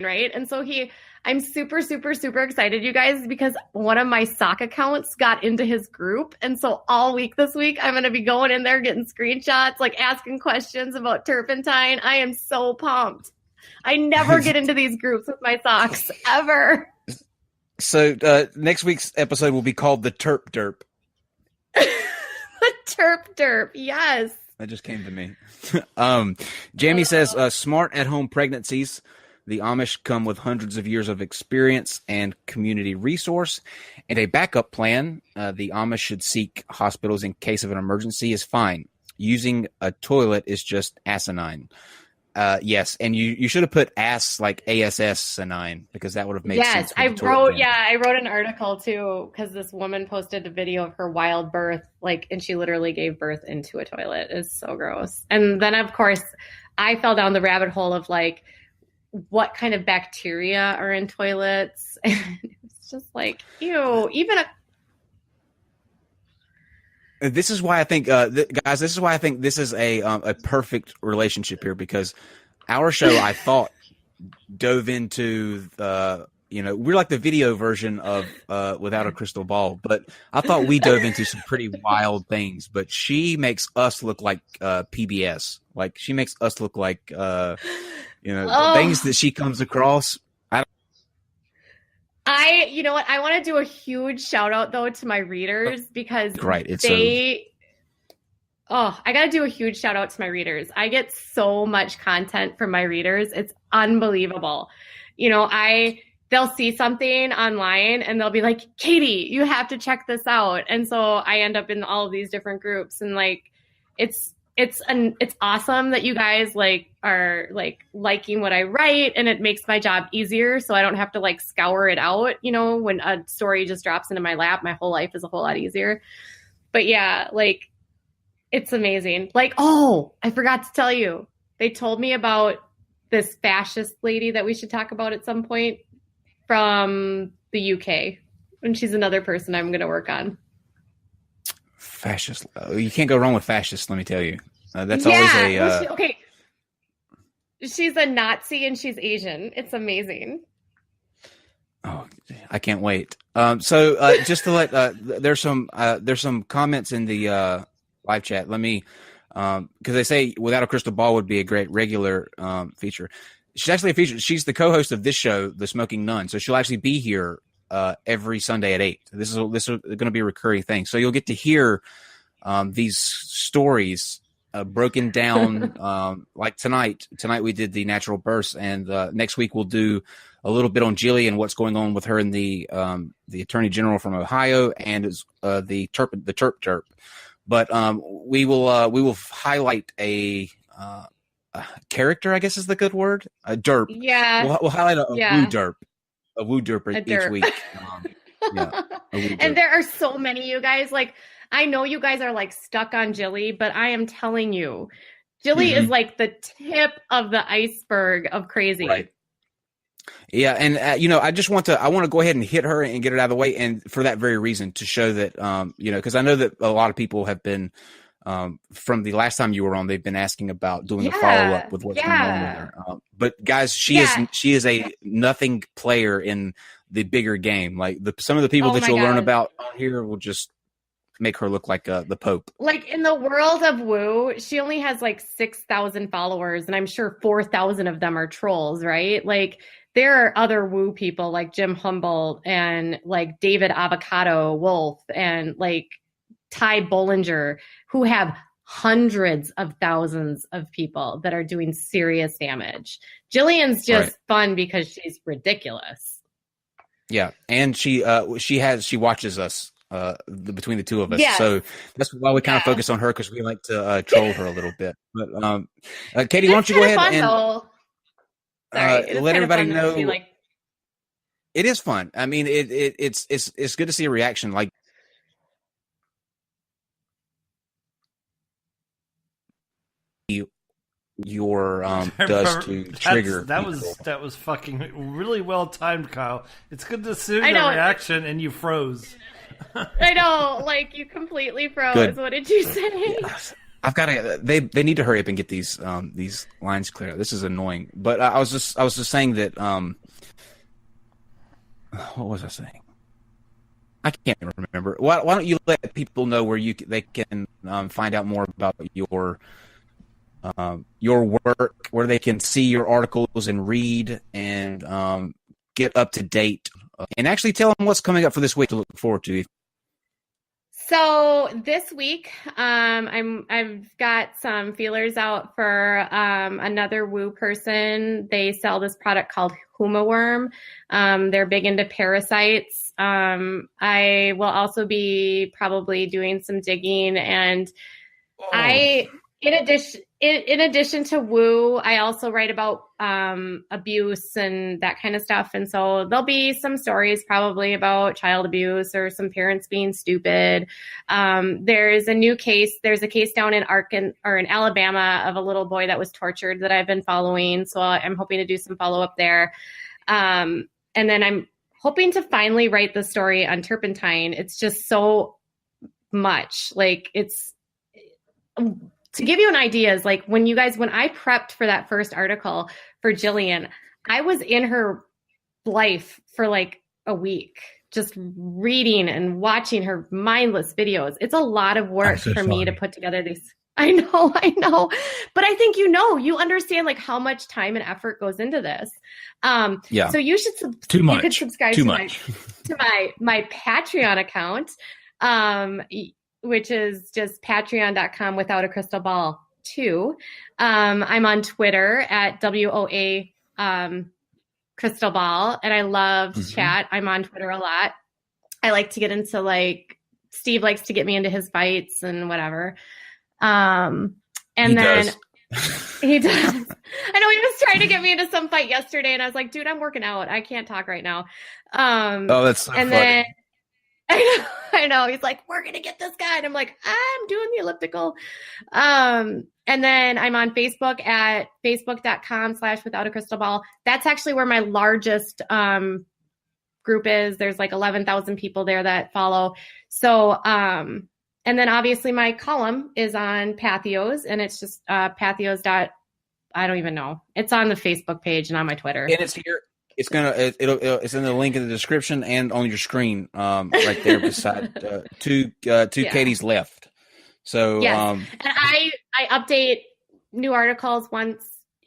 right? And so I'm super, super, super excited, you guys, because one of my sock accounts got into his group. And so all week this week, I'm going to be going in there, getting screenshots, like asking questions about turpentine. I am so pumped. I never get into these groups with my socks, ever. So next week's episode will be called The Terp Derp. The Terp Derp, yes. That just came to me. Jamie says, smart at-home pregnancies. The Amish come with hundreds of years of experience and community resource and a backup plan. The Amish should seek hospitals in case of an emergency is fine. Using a toilet is just asinine. Yes, and you should have put ass like ASS-inine because that would have made sense. Yes, I wrote an article too because this woman posted a video of her wild birth, and she literally gave birth into a toilet. It's so gross. And then of course I fell down the rabbit hole of what kind of bacteria are in toilets, and it's just ew. This is why I think, guys. This is why I think this is a perfect relationship here because our show, I thought, dove into we're like the video version of Without a Crystal Ball, but I thought we dove into some pretty wild things. But she makes us look like PBS. Like she makes us look like the things that she comes across. You know what? I want to do a huge shout out though to my readers because I got to do a huge shout out to my readers. I get so much content from my readers. It's unbelievable. They'll see something online and they'll be like, Katie, you have to check this out. And so I end up in all of these different groups and it's awesome that you guys are liking what I write and it makes my job easier. So I don't have to scour it out. When a story just drops into my lap, my whole life is a whole lot easier. But yeah, it's amazing. I forgot to tell you, they told me about this fascist lady that we should talk about at some point from the UK. And she's another person I'm going to work on. Fascist. You can't go wrong with fascist, let me tell you. That's always a... okay. She's a Nazi and she's Asian. It's amazing. Oh, I can't wait. So just to let... there's some comments in the live chat. Let me... because they say Without a Crystal Ball would be a great regular feature. She's actually a feature. She's the co-host of this show, The Smoking Nun. So she'll actually be here every Sunday at 8. This is going to be a recurring thing. So you'll get to hear these stories broken down like tonight. Tonight we did the natural births, and next week we'll do a little bit on Jilly and what's going on with her and the Attorney General from Ohio and the Terp. But we will highlight a character, I guess is the good word. A derp. Yeah. We'll highlight a woo derp. A woo derp each week. And there are so many, you guys. I know you guys are stuck on Jilly, but I am telling you, Jilly is the tip of the iceberg of crazy. Right. Yeah, and I want to go ahead and hit her and get it out of the way, and for that very reason, to show that because I know that a lot of people have been from the last time you were on, they've been asking about doing a follow up with what's going on with her. But guys, she is a nothing player in the bigger game. Some of the people that you'll learn about on here will just make her look like the Pope. In the world of woo, she only has 6,000 followers, and I'm sure 4,000 of them are trolls, right? There are other woo people like Jim Humboldt and David Avocado Wolf and Ty Bollinger who have hundreds of thousands of people that are doing serious damage. Jillian's just fun because she's ridiculous. Yeah, and she watches us between the two of us. Yes. So that's why we kind of focus on her because we like to troll her a little bit. But Katie, why don't you go ahead and let everybody know. It is fun. I mean, it's good to see a reaction your does to trigger. That was fucking really well timed, Kyle. It's good to see the reaction, and you froze. I know, you completely froze. Good. What did you say? I've got to. They need to hurry up and get these lines clear. This is annoying. But I was just saying that. What was I saying? I can't remember. Why don't you let people know where they can find out more about your work, where they can see your articles and read and get up to date, and actually tell them what's coming up for this week to look forward to. So this week, I've got some feelers out for another woo person. They sell this product called Huma Worm. They're big into parasites. I will also be probably doing some digging, and in addition to woo, I also write about abuse and that kind of stuff. And so there'll be some stories probably about child abuse or some parents being stupid. There's a case down in Alabama of a little boy that was tortured that I've been following. So I'm hoping to do some follow up there. And then I'm hoping to finally write the story on turpentine. It's just so much to give you an idea, is like when I prepped for that first article for Jillian, I was in her life for like a week, just reading and watching her mindless videos. It's a lot of work for me to put together these. I know. But I think you understand like how much time and effort goes into this. Yeah. So you should you could subscribe to my Patreon account. Which is just patreon.com without a crystal ball 2. I'm on Twitter at WOA crystal ball, and I love to chat. I'm on Twitter a lot. I like to get into Steve likes to get me into his fights and whatever. And he does. I know he was trying to get me into some fight yesterday, and I was like, dude, I'm working out. I can't talk right now. That's so funny. Then I know. He's like, we're going to get this guy. And I'm like, I'm doing the elliptical. And then I'm on Facebook at facebook.com/without a crystal ball. That's actually where my largest group is. There's like 11,000 people there that follow. So, and then obviously my column is on Pathos, and it's just Pathos. I don't even know. It's on the Facebook page and on my Twitter. And it's here. It's it's in the link in the description and on your screen, right there beside to Katie's left. So yes. And I update new articles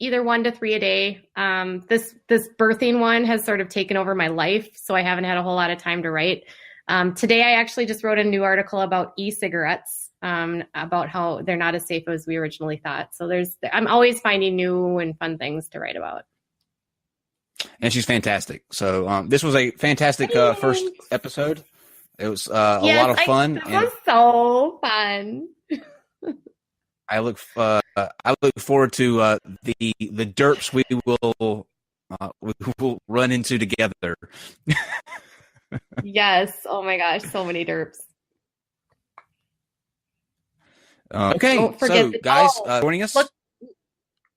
either 1 to 3 a day. This birthing one has sort of taken over my life, so I haven't had a whole lot of time to write. Today I actually just wrote a new article about e-cigarettes, about how they're not as safe as we originally thought. So I'm always finding new and fun things to write about. And she's fantastic. So this was a fantastic first episode. It was a lot of fun. It was so fun. I look forward to the derps we will run into together. Yes. Oh my gosh, so many derps. Okay, so guys, joining us.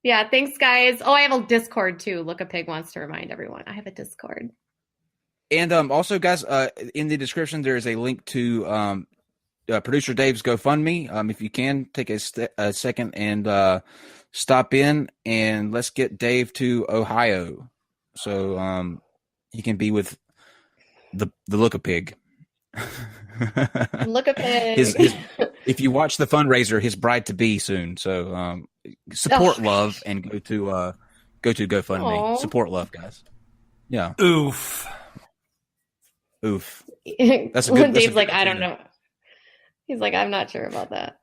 Yeah, thanks, guys. Oh, I have a Discord, too. Look, a Pig wants to remind everyone. I have a Discord. And also, guys, in the description, there is a link to Producer Dave's GoFundMe. If you can, take a second and stop in, and let's get Dave to Ohio so he can be with the Look-a-Pig. Look-a-Pig. If you watch the fundraiser, his bride-to-be soon. So support love and go to GoFundMe. Aww. Support love, guys. Yeah. Oof. That's a good. Dave's like, I don't know. He's like, I'm not sure about that.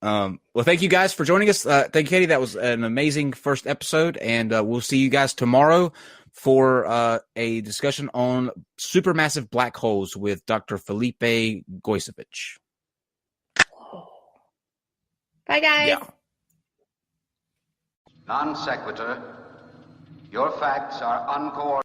Well, thank you guys for joining us. Thank you, Katie. That was an amazing first episode, and we'll see you guys tomorrow for a discussion on supermassive black holes with Dr. Felipe Goisevich. Bye, guys. Yeah. Non-sequitur. Your facts are uncoordinated.